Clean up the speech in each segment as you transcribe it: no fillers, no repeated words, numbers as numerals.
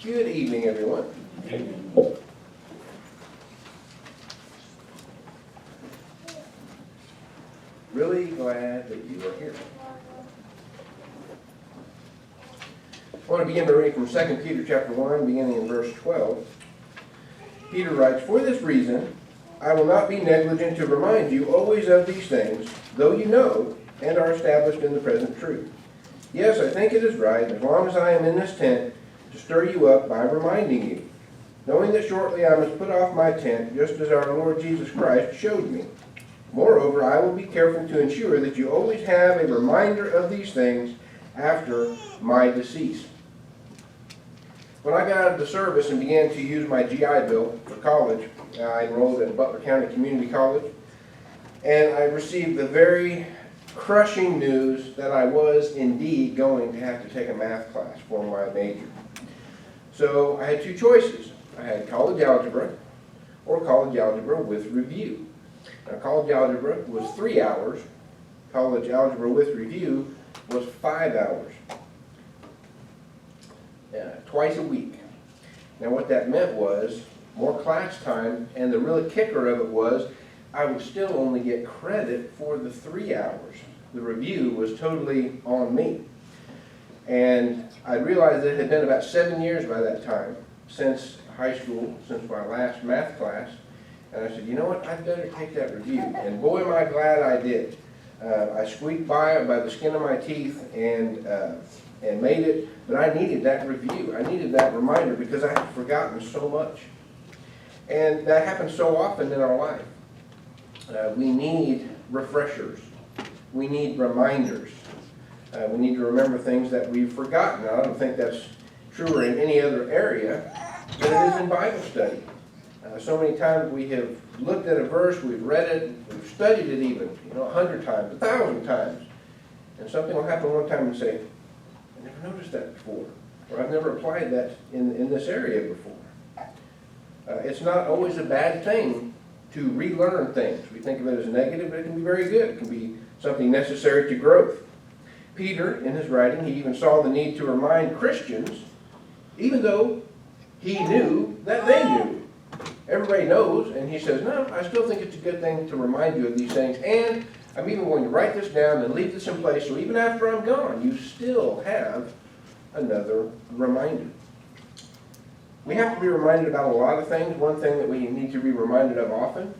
Good evening, everyone. Really glad that you are here. I want to begin by reading from 2 Peter chapter 1, beginning in verse 12. Peter writes, "For this reason, I will not be negligent to remind you always of these things, though you know and are established in the present truth. Yes, I think it is right, as long as I am in this tent, to stir you up by reminding you, knowing that shortly I must put off my tent, just as our Lord Jesus Christ showed me. Moreover, I will be careful to ensure that you always have a reminder of these things after my decease." When I got out of the service and began to use my GI Bill for college, I enrolled at Butler County Community College, and I received the very crushing news that I was indeed going to have to take a math class for my major. So I had two choices. I had college algebra or college algebra with review. Now, college algebra was 3 hours. College algebra with review was 5 hours. Twice a week. Now what that meant was more class time, and the real kicker of it was I would still only get credit for the 3 hours. The review was totally on me. And I realized that it had been about 7 years by that time, since high school, since my last math class. And I said, you know what, I'd better take that review. And boy, am I glad I did. I squeaked by it by the skin of my teeth and made it, but I needed that review. I needed that reminder because I had forgotten so much. And that happens so often in our life. We need refreshers. We need reminders. We need to remember things that we've forgotten. Now, I don't think that's truer in any other area than it is in Bible study. So many times we have looked at a verse, we've read it, we've studied it even, 100 times, 1,000 times. And something will happen one time and say, I never noticed that before, or I've never applied that in this area before. It's not always a bad thing to relearn things. We think of it as negative, but it can be very good. It can be something necessary to growth. Peter, in his writing, he even saw the need to remind Christians, even though he knew that they knew. Everybody knows, and he says, no, I still think it's a good thing to remind you of these things, and I'm even going to write this down and leave this in place, so even after I'm gone, you still have another reminder. We have to be reminded about a lot of things. One thing that we need to be reminded of often,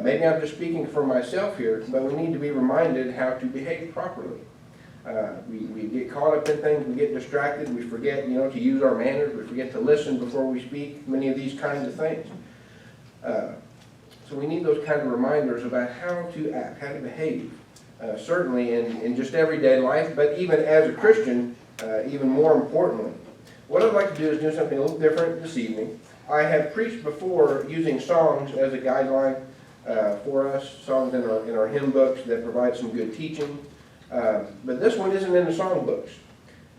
maybe I'm just speaking for myself here, but we need to be reminded how to behave properly. We get caught up in things, we get distracted, we forget, to use our manners, we forget to listen before we speak, many of these kinds of things. So we need those kind of reminders about how to act, how to behave, certainly in just everyday life, but even as a Christian, even more importantly. What I'd like to do is do something a little different this evening. I have preached before using songs as a guideline for us, songs in our hymn books that provide some good teaching. But this one isn't in the song books.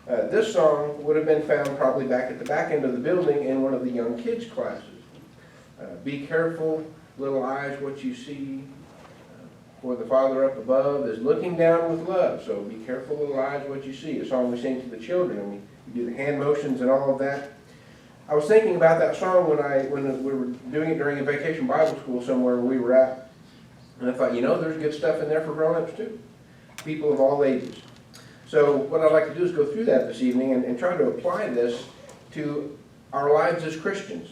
This song would have been found probably back at the back end of the building in one of the young kids' classes. Be careful, little eyes, what you see, for the Father up above is looking down with love. So be careful, little eyes, what you see. A song we sing to the children, and we do the hand motions and all of that. I was thinking about that song when we were doing it during a vacation Bible school somewhere we were at, and I thought, there's good stuff in there for grown-ups too, people of all ages. So what I'd like to do is go through that this evening and try to apply this to our lives as Christians.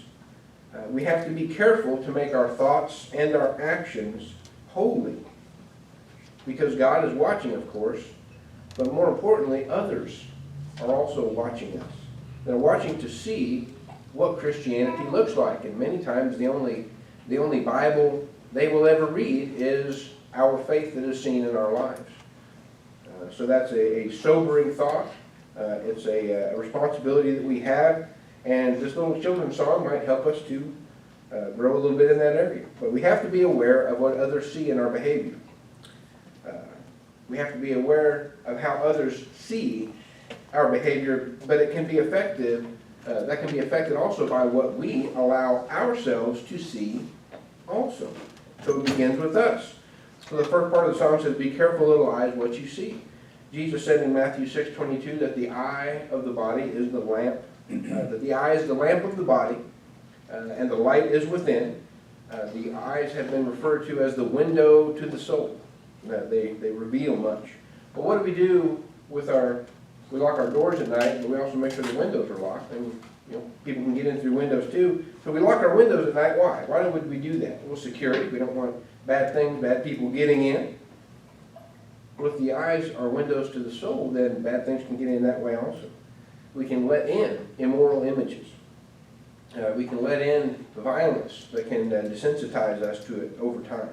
We have to be careful to make our thoughts and our actions holy, because God is watching, of course, but more importantly, others are also watching us. They're watching to see what Christianity looks like, and many times the only Bible they will ever read is our faith that is seen in our lives. So that's a sobering thought. It's a responsibility that we have. And this little children's song might help us to grow a little bit in that area. But we have to be aware of what others see in our behavior. We have to be aware of how others see our behavior, but it can be effective. That can be affected also by what we allow ourselves to see also. So it begins with us. So the first part of the song says, be careful, little eyes, what you see. Jesus said in Matthew 6:22 that the eye of the body is the lamp that the eye is the lamp of the body, and the light is within. The eyes have been referred to as the window to the soul. They reveal much. But what do we do with we lock our doors at night, but we also make sure the windows are locked. And people can get in through windows too. So we lock our windows at night. Why? Why would we do that? Well, security. We don't want bad things, bad people getting in. Well, if the eyes are windows to the soul, then bad things can get in that way also. We can let in immoral images. We can let in violence that can desensitize us to it over time.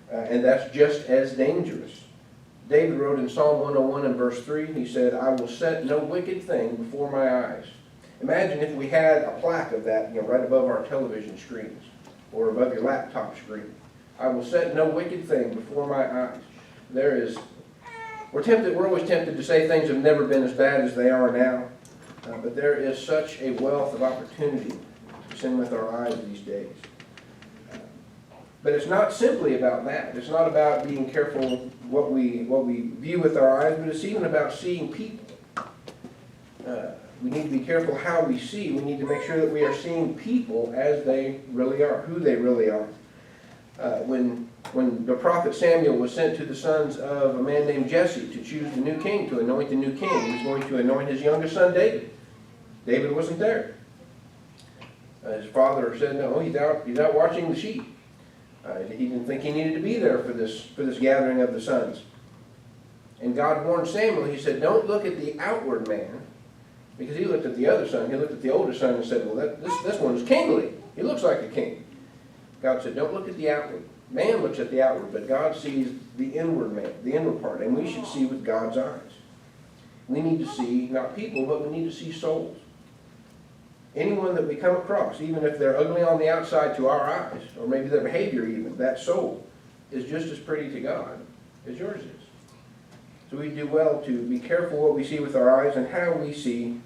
And that's just as dangerous. David wrote in Psalm 101 and verse 3, he said, "I will set no wicked thing before my eyes." Imagine if we had a plaque of that right above our television screens or above your laptop screen. "I will set no wicked thing before my eyes." We're always tempted to say things have never been as bad as they are now. But there is such a wealth of opportunity to sin with our eyes these days. But it's not simply about that. It's not about being careful what we view with our eyes, but it's even about seeing people. We need to be careful how we see. We need to make sure that we are seeing people as they really are, who they really are. When the prophet Samuel was sent to the sons of a man named Jesse to choose the new king, to anoint the new king, he was going to anoint his youngest son David. David wasn't there. His father said, "No, he's out watching the sheep." He didn't think he needed to be there for this gathering of the sons. And God warned Samuel. He said, "Don't look at the outward man," because he looked at the other son. He looked at the older son and said, "Well, this one is kingly. He looks like a king." God said, "Don't look at the outward. Man looks at the outward, but God sees the inward man, the inward part, and we should see with God's eyes." We need to see not people, but we need to see souls. Anyone that we come across, even if they're ugly on the outside to our eyes, or maybe their behavior even, that soul is just as pretty to God as yours is. So we do well to be careful what we see with our eyes and how we see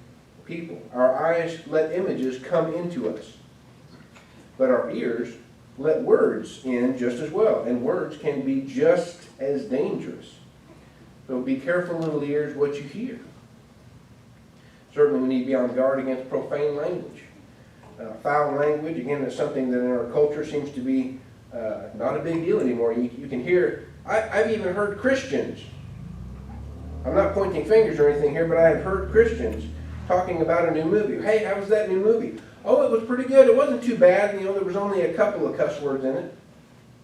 people. Our eyes let images come into us, but our ears let words in just as well, and words can be just as dangerous. So be careful, little ears, what you hear. Certainly we need to be on guard against profane language. Foul language, again, is something that in our culture seems to be not a big deal anymore. You can hear, I've even heard Christians, I'm not pointing fingers or anything here, but I have heard Christians talking about a new movie. "Hey, how was that new movie?" "Oh, it was pretty good. It wasn't too bad. There was only a couple of cuss words in it."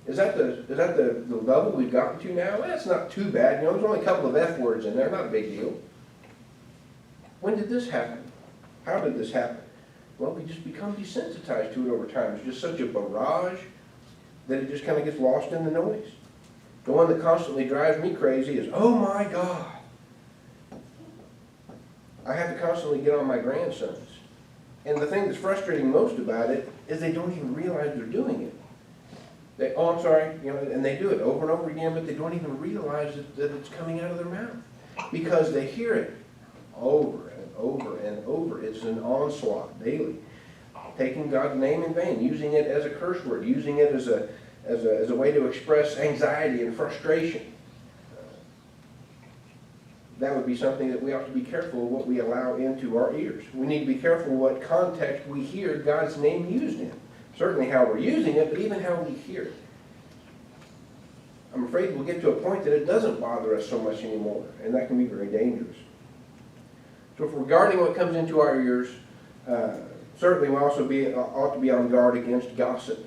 Is that the level we've gotten to now? Well, it's not too bad. There's only a couple of F words in there. Not a big deal. When did this happen? How did this happen? Well, we just become desensitized to it over time. It's just such a barrage that it just kind of gets lost in the noise. The one that constantly drives me crazy is, "Oh my God." I have to constantly get on my grandsons. And the thing that's frustrating most about it is they don't even realize they're doing it. "Oh, I'm sorry," and they do it over and over again, but they don't even realize that it's coming out of their mouth because they hear it over and over and over. It's an onslaught daily. Taking God's name in vain, using it as a curse word, using it as a way to express anxiety and frustration. That would be something that we ought to be careful of what we allow into our ears. We need to be careful what context we hear God's name used in. Certainly how we're using it, but even how we hear it. I'm afraid we'll get to a point that it doesn't bother us so much anymore, and that can be very dangerous. So if we're guarding what comes into our ears, certainly we also ought to be on guard against gossip,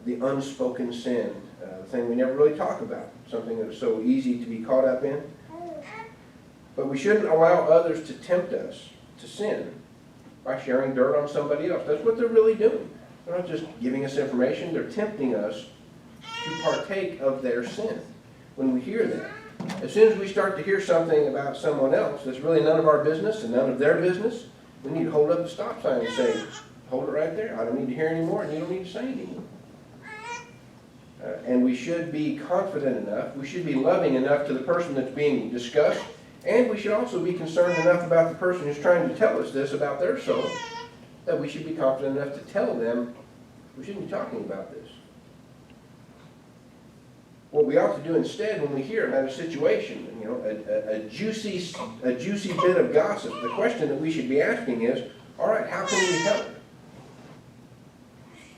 the unspoken sin, the thing we never really talk about, something that is so easy to be caught up in. But we shouldn't allow others to tempt us to sin by sharing dirt on somebody else. That's what they're really doing. They're not just giving us information, they're tempting us to partake of their sin when we hear that. As soon as we start to hear something about someone else that's really none of our business and none of their business, we need to hold up the stop sign and say, "Hold it right there. I don't need to hear anymore, and you don't need to say anything." And we should be confident enough, we should be loving enough to the person that's being discussed, and we should also be concerned enough about the person who's trying to tell us this about their soul, that we should be confident enough to tell them we shouldn't be talking about this. What we ought to do instead when we hear about a situation, a juicy bit of gossip, the question that we should be asking is, all right, how can we help?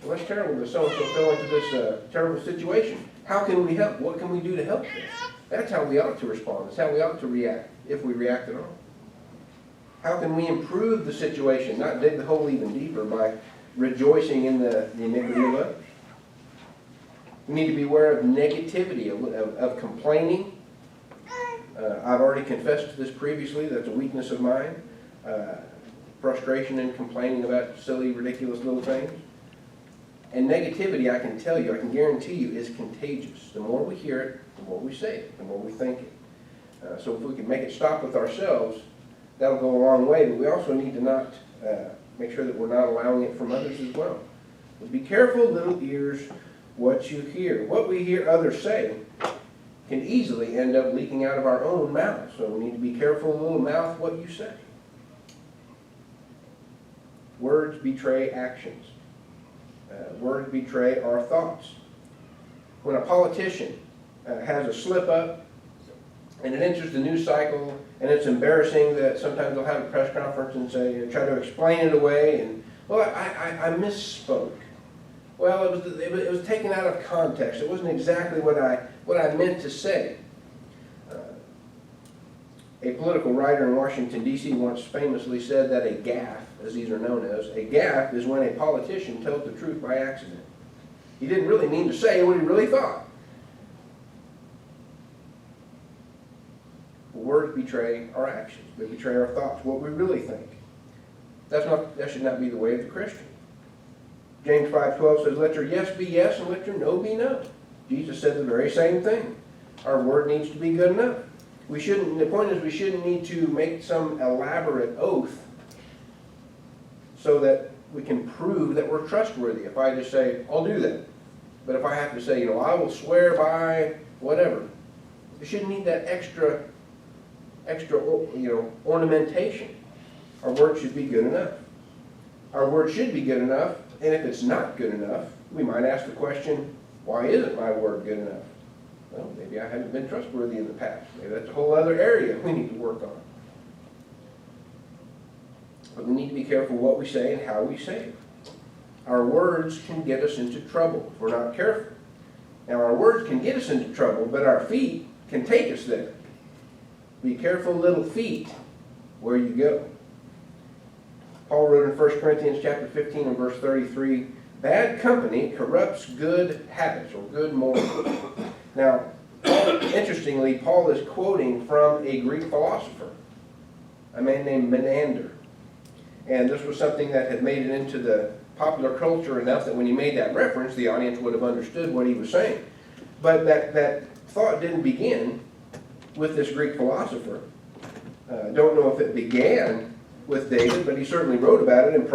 Well, that's terrible that so-and-so fell into this terrible situation. How can we help? What can we do to help this? That's how we ought to respond. That's how we ought to react, if we react at all. How can we improve the situation, not dig the hole even deeper by rejoicing in the iniquity of others? We need to be aware of negativity, of complaining. I've already confessed to this previously. That's a weakness of mine. Frustration and complaining about silly, ridiculous little things. And negativity, I can tell you, I can guarantee you, is contagious. The more we hear it, the more we say it, the more we think it. So if we can make it stop with ourselves, that'll go a long way. But we also need to not make sure that we're not allowing it from others as well. But be careful, little ears, what you hear. What we hear others say can easily end up leaking out of our own mouths. So we need to be careful, little mouth, what you say. Words betray actions. Words betray our thoughts. When a politician has a slip up and it enters the news cycle, and it's embarrassing that sometimes they'll have a press conference and say, try to explain it away, and, well, I misspoke. Well, it was taken out of context. It wasn't exactly what I meant to say. A political writer in Washington, D.C. once famously said that a gaffe, as these are known as, a gaffe is when a politician tells the truth by accident. He didn't really mean to say what he really thought. Words betray our actions. They betray our thoughts, what we really think. That should not be the way of the Christian. James 5:12 says, let your yes be yes and let your no be no. Jesus said the very same thing. Our word needs to be good enough. The point is we shouldn't need to make some elaborate oath so that we can prove that we're trustworthy. If I just say, I'll do that. But if I have to say, I will swear by whatever, we shouldn't need that extra ornamentation. Our word should be good enough. Our word should be good enough, and if it's not good enough, we might ask the question, why isn't my word good enough? Well, maybe I haven't been trustworthy in the past. Maybe that's a whole other area we need to work on. But we need to be careful what we say and how we say it. Our words can get us into trouble if we're not careful. Now, our words can get us into trouble, but our feet can take us there. Be careful, little feet, where you go. Paul wrote in 1 Corinthians chapter 15 and verse 33, bad company corrupts good habits or good morals. Now, interestingly, Paul is quoting from a Greek philosopher, a man named Menander. And this was something that had made it into the popular culture enough that when he made that reference, the audience would have understood what he was saying. But that thought didn't begin with this Greek philosopher. Don't know if it began with David, but he certainly wrote about it in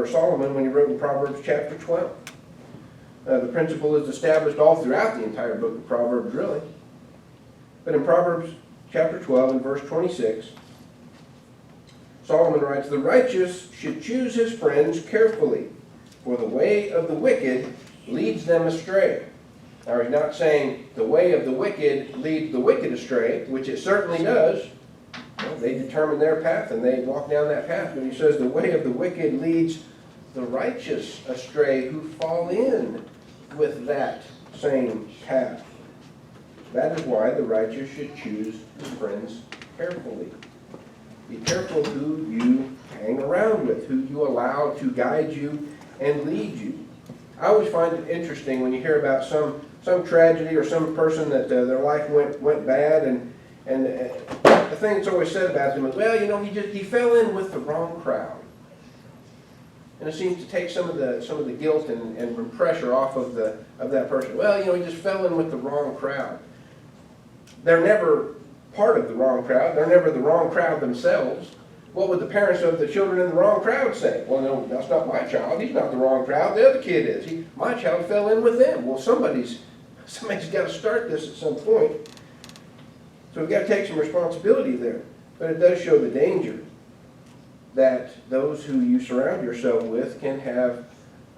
Solomon when he wrote in Proverbs chapter 12. The principle is established all throughout the entire book of Proverbs, really. But in Proverbs chapter 12 and verse 26, Solomon writes, the righteous should choose his friends carefully, for the way of the wicked leads them astray. Now, he's not saying the way of the wicked leads the wicked astray, which it certainly does. Well, they determine their path and they walk down that path. But he says the way of the wicked leads the righteous astray who fall in with that same path. That is why the righteous should choose his friends carefully. Be careful who you hang around with, who you allow to guide you and lead you. I always find it interesting when you hear about some tragedy or some person that their life went bad, and the thing that's always said about them is, well, he fell in with the wrong crowd. And it seems to take some of the guilt and pressure off of that person. Well, he just fell in with the wrong crowd. They're never part of the wrong crowd. They're never the wrong crowd themselves. What would the parents of the children in the wrong crowd say? Well, no, that's not my child. He's not the wrong crowd. The other kid is. My child fell in with them. Well, somebody's got to start this at some point. So we've got to take some responsibility there. But it does show the danger that those who you surround yourself with can have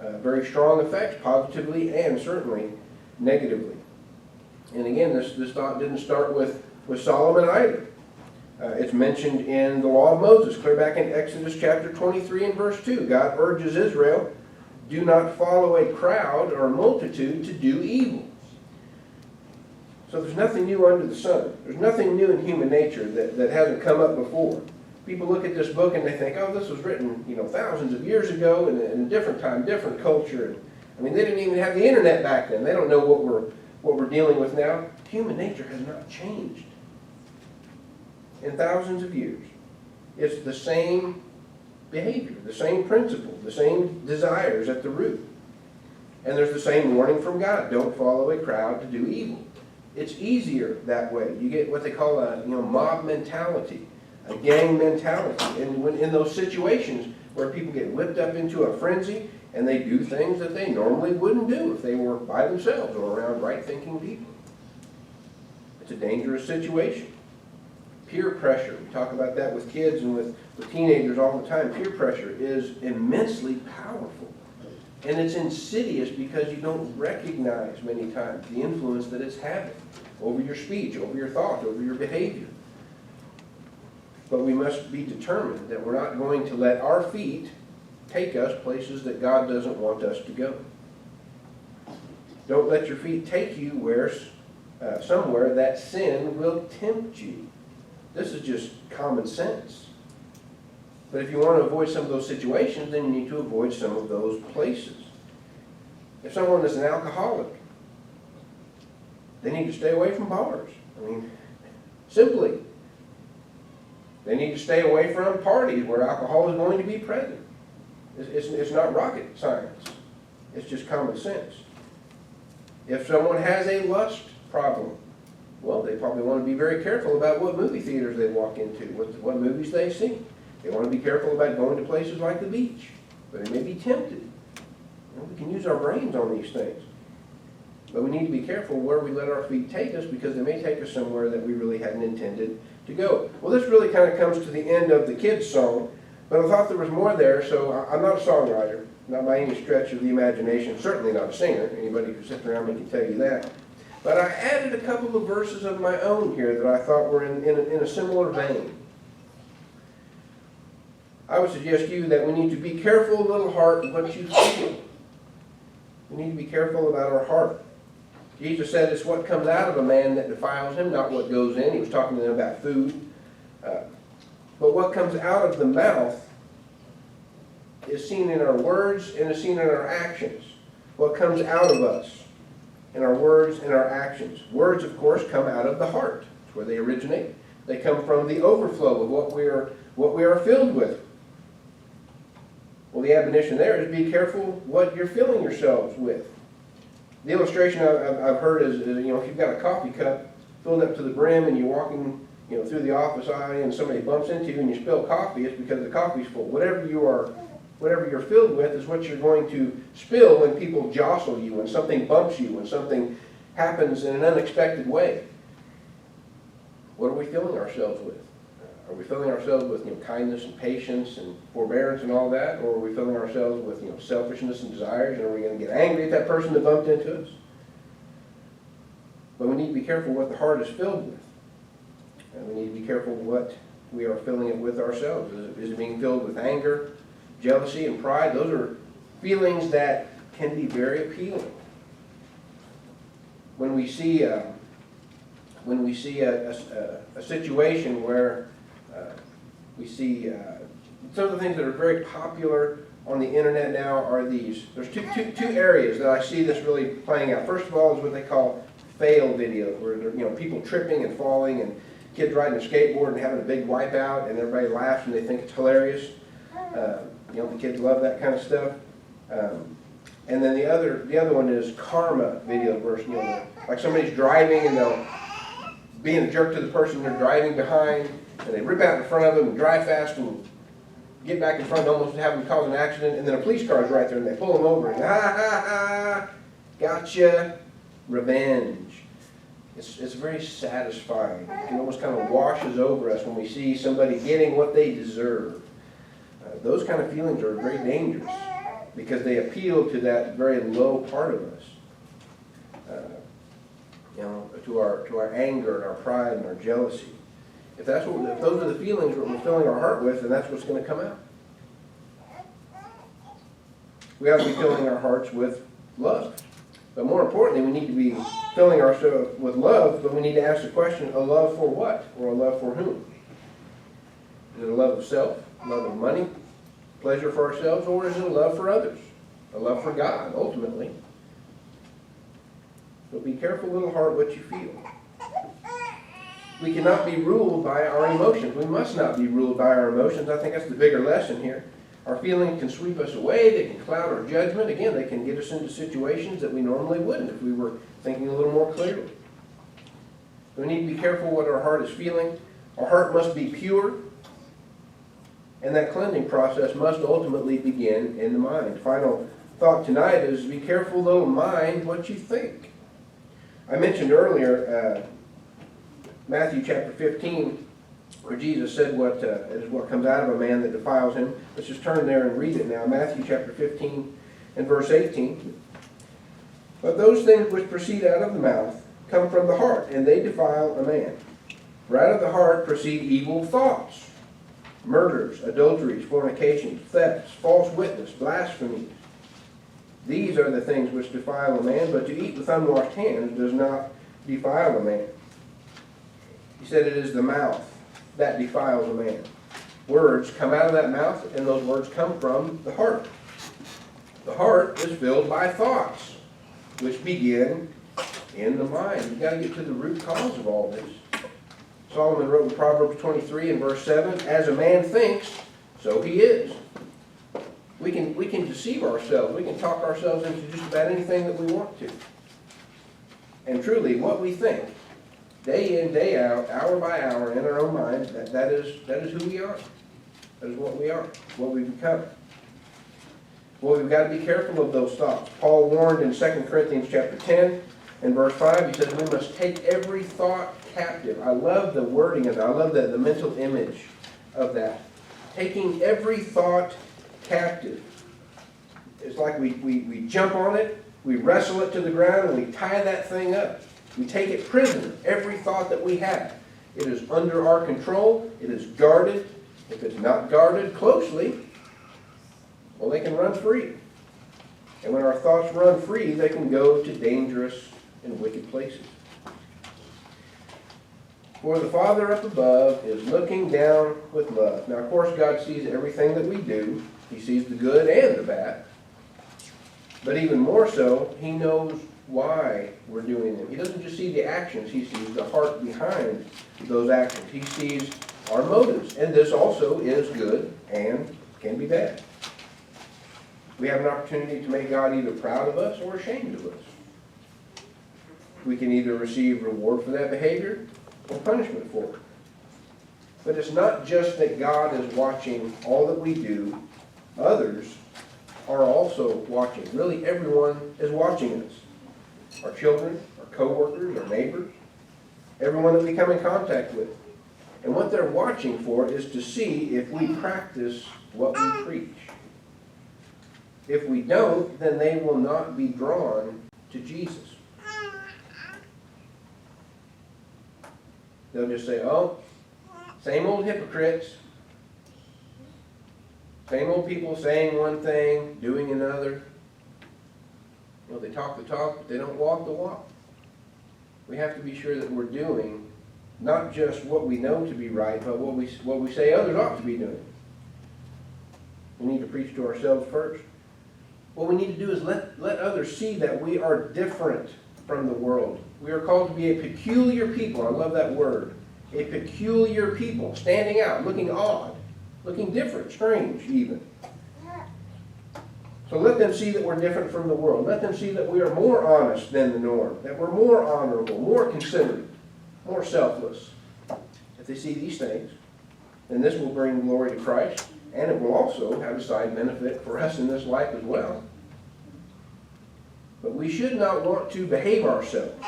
very strong effects, positively and certainly negatively. And again, this thought didn't start with Solomon either. It's mentioned in the law of Moses, clear back in Exodus chapter 23 and verse 2. God urges Israel, do not follow a crowd or a multitude to do evil. So there's nothing new under the sun. There's nothing new in human nature that hasn't come up before. People look at this book and they think, oh, this was written, thousands of years ago in a different time, different culture. I mean, they didn't even have the internet back then. They don't know what we're dealing with now. Human nature has not changed in thousands of years. It's the same behavior, the same principle, the same desires at the root. And there's the same warning from God. Don't follow a crowd to do evil. It's easier that way. You get what they call a mob mentality, a gang mentality. And when in those situations where people get whipped up into a frenzy and they do things that they normally wouldn't do if they were by themselves or around right-thinking people. It's a dangerous situation. Peer pressure, we talk about that with kids and with teenagers all the time. Peer pressure is immensely powerful. And it's insidious because you don't recognize many times the influence that it's having over your speech, over your thought, over your behavior. But we must be determined that we're not going to let our feet take us places that God doesn't want us to go. Don't let your feet take you somewhere that sin will tempt you. This is just common sense. But if you want to avoid some of those situations, then you need to avoid some of those places. If someone is an alcoholic, they need to stay away from bars. Simply. They need to stay away from parties where alcohol is going to be present. It's not rocket science. It's just common sense. If someone has a lust problem, well, they probably want to be very careful about what movie theaters they walk into, what movies they see. They want to be careful about going to places like the beach, but they may be tempted. We can use our brains on these things. But we need to be careful where we let our feet take us because they may take us somewhere that we really hadn't intended to go. Well, this really kind of comes to the end of the kids' song, but I thought there was more there, so I'm not a songwriter, not by any stretch of the imagination, certainly not a singer. Anybody who sits around me can tell you that. But I added a couple of verses of my own here that I thought were in a similar vein. I would suggest to you that we need to be careful, little heart, what you feel. We need to be careful about our heart. Jesus said it's what comes out of a man that defiles him, not what goes in. He was talking to them about food. But what comes out of the mouth is seen in our words and is seen in our actions. What comes out of us in our words and our actions. Words, of course, come out of the heart. That's where they originate. They come from the overflow of what we are filled with. Well, the admonition there is be careful what you're filling yourselves with. The illustration I've heard is if you've got a coffee cup filled up to the brim and you're walking through the office aisle and somebody bumps into you and you spill coffee, it's because the coffee's full. Whatever you're filled with is what you're going to spill when people jostle you, when something bumps you, when something happens in an unexpected way. What are we filling ourselves with? Are we filling ourselves with kindness and patience and forbearance and all that? Or are we filling ourselves with selfishness and desires? And are we going to get angry at that person that bumped into us? But we need to be careful what the heart is filled with. And we need to be careful what we are filling it with ourselves. Is it being filled with anger, jealousy, and pride? Those are feelings that can be very appealing. When we see a situation where we see some of the things that are very popular on the internet now are these. There's two areas that I see this really playing out. First of all is what they call fail videos, where people tripping and falling and kids riding a skateboard and having a big wipeout and everybody laughs and they think it's hilarious. The kids love that kind of stuff. And then the other one is karma videos, where like somebody's driving and they'll being a jerk to the person they're driving behind, and they rip out in front of them and drive fast and get back in front and almost have them cause an accident, and then a police car is right there and they pull them over and gotcha, revenge. It's very satisfying. It almost kind of washes over us when we see somebody getting what they deserve. Those kind of feelings are very dangerous because they appeal to that very low part of us. to our anger and our pride and our jealousy. If those are the feelings we're filling our heart with, then that's what's going to come out. We have to be filling our hearts with love. But more importantly, we need to be filling ourselves with love, but we need to ask the question, a love for what? Or a love for whom? Is it a love of self, a love of money, pleasure for ourselves, or is it a love for others? A love for God, ultimately. So be careful, little heart, what you feel. We cannot be ruled by our emotions. We must not be ruled by our emotions. I think that's the bigger lesson here. Our feelings can sweep us away. They can cloud our judgment. Again, they can get us into situations that we normally wouldn't if we were thinking a little more clearly. We need to be careful what our heart is feeling. Our heart must be pure. And that cleansing process must ultimately begin in the mind. Final thought tonight is be careful, little mind, what you think. I mentioned earlier Matthew chapter 15, where Jesus said what is what comes out of a man that defiles him. Let's just turn there and read it now. Matthew chapter 15 and verse 18. But those things which proceed out of the mouth come from the heart, and they defile a man. For out of the heart proceed evil thoughts, murders, adulteries, fornications, thefts, false witness, blasphemies. These are the things which defile a man, but to eat with unwashed hands does not defile a man. He said it is the mouth that defiles a man. Words come out of that mouth, and those words come from the heart. The heart is filled by thoughts, which begin in the mind. You've got to get to the root cause of all this. Solomon wrote in Proverbs 23 and verse 7, as a man thinks, so he is. We can deceive ourselves. We can talk ourselves into just about anything that we want to. And truly, what we think, day in, day out, hour by hour, in our own mind, that is who we are. That is what we are, what we become. Well, we've got to be careful of those thoughts. Paul warned in 2 Corinthians chapter 10 and verse 5, he says, we must take every thought captive. I love the wording of that. I love the mental image of that. Taking every thought captive. It's like we jump on it, we wrestle it to the ground, and we tie that thing up. We take it prisoner, every thought that we have. It is under our control. It is guarded. If it's not guarded closely, well, they can run free. And when our thoughts run free, they can go to dangerous and wicked places. For the Father up above is looking down with love. Now, of course, God sees everything that we do. He sees the good and the bad. But even more so, He knows why we're doing them. He doesn't just see the actions. He sees the heart behind those actions. He sees our motives. And this also is good and can be bad. We have an opportunity to make God either proud of us or ashamed of us. We can either receive reward for that behavior or punishment for it. But it's not just that God is watching all that we do. Others are also watching. Really, everyone is watching us. Our children, our co-workers, our neighbors, everyone that we come in contact with. And what they're watching for is to see if we practice what we preach. If we don't, then they will not be drawn to Jesus. They'll just say, oh, same old hypocrites. Same old people saying one thing, doing another. Well, they talk the talk, but they don't walk the walk. We have to be sure that we're doing not just what we know to be right, but what we say others ought to be doing. We need to preach to ourselves first. What we need to do is let others see that we are different from the world. We are called to be a peculiar people. I love that word. A peculiar people, standing out, looking odd, looking different, strange even. So let them see that we're different from the world. Let them see that we are more honest than the norm, that we're more honorable, more considerate, more selfless. If they see these things, then this will bring glory to Christ, and it will also have a side benefit for us in this life as well. But we should not want to behave ourselves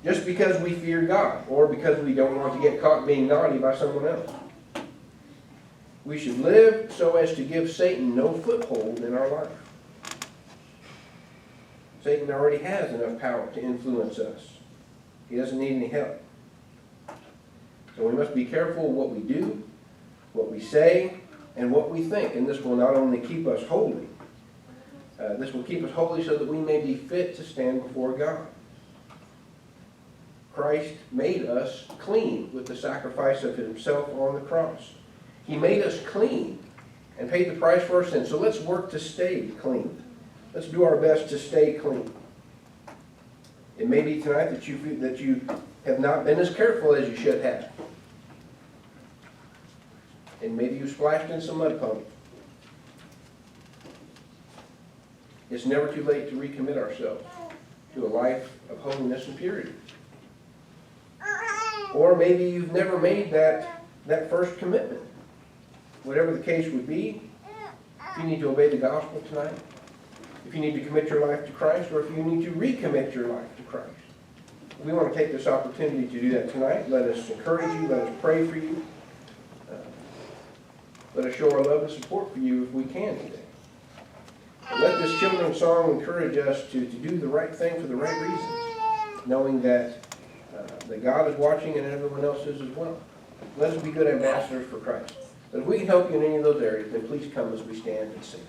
just because we fear God or because we don't want to get caught being naughty by someone else. We should live so as to give Satan no foothold in our life. Satan already has enough power to influence us. He doesn't need any help. So we must be careful what we do, what we say, and what we think. And this will not only keep us holy, this will keep us holy so that we may be fit to stand before God. Christ made us clean with the sacrifice of himself on the cross. He made us clean and paid the price for our sins. So let's work to stay clean. Let's do our best to stay clean. It may be tonight that you have not been as careful as you should have. And maybe you splashed in some mud puddles. It's never too late to recommit ourselves to a life of holiness and purity. Or maybe you've never made that first commitment. Whatever the case would be, if you need to obey the gospel tonight, if you need to commit your life to Christ, or if you need to recommit your life to Christ. We want to take this opportunity to do that tonight. Let us encourage you. Let us pray for you. Let us show our love and support for you if we can today. Let this children's song encourage us to do the right thing for the right reasons, knowing that God is watching and everyone else is as well. Let us be good ambassadors for Christ. But if we can help you in any of those areas, then please come as we stand and sing.